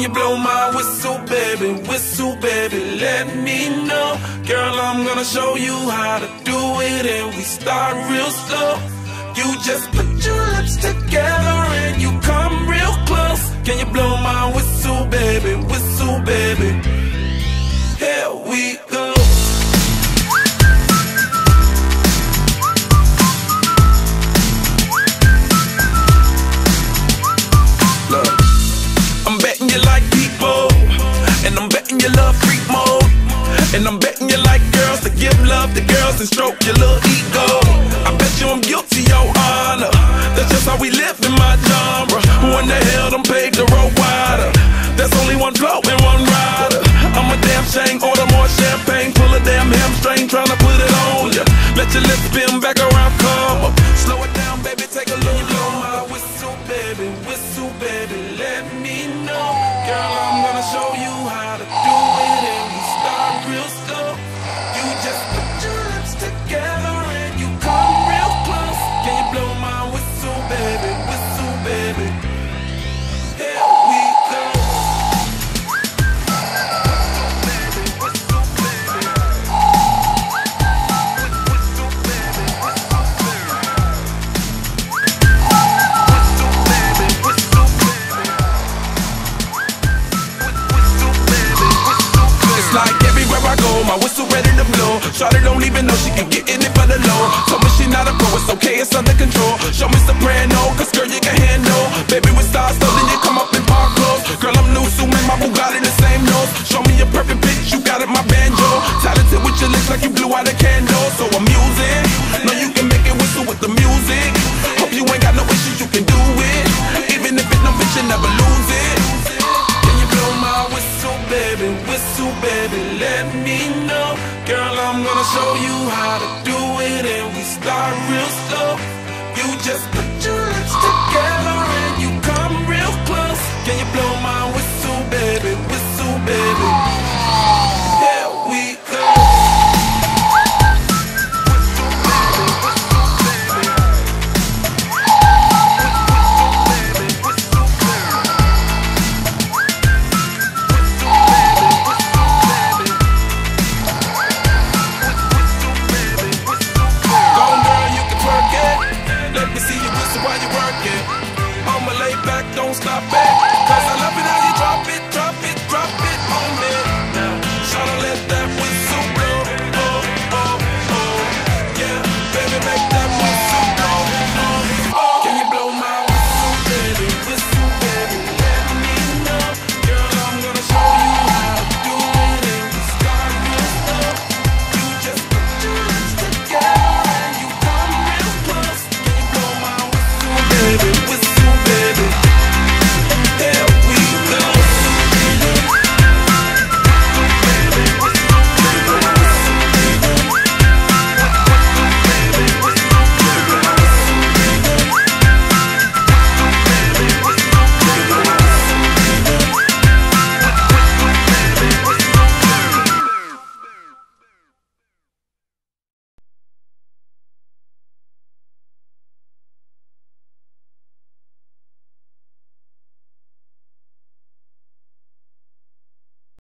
you blow my whistle, baby? Whistle, baby, let me know. Girl, I'm gonna show you how to do it, and we start real slow. You just put your lips together and you come real close. Can you blow my whistle, baby? Whistle, baby. Here we go. Look, I'm betting you like people, and I'm betting you love freak mode, and I'm betting you like girls to give love to girls and stroke your little ego. I bet you I'm guilty, your honor. That's just how we live in my genre. Who in the hell done paved the road wider? There's only one flow and one rider. I'm a damn shame, order more champagne, pull a damn hamstring, tryna put it on ya. Let your lips spin back around, come up. Slow it down, baby, take a look. You blow my whistle, baby, let me know. Girl, I'm gonna show you how to do it, and we start real slow. You just put your lips together and you come real close. Can you blow my whistle, baby? Whistle, baby. Here we go. My whistle ready to blow. Shawty don't even know she can get in it for the low. Told me she not a pro, it's okay, it's under control. Show me soprano, cause girl you can handle. Baby with stars, so then you come up in park clothes. Girl I'm new, so make my Bugatti the same nose. Show me a perfect pitch, you got it, my banjo. Talented with your lips like you blew out a candle. So I'm using, know you can make it whistle with the music. Hope you ain't got no issues, you can do it. Even if it's no bitch, you never lose it. Can you blow my whistle, baby? Whistle, baby, let me know. Girl, I'm gonna show you how to do it, and we start real slow. You just put your lips together and you come real close. Can you blow my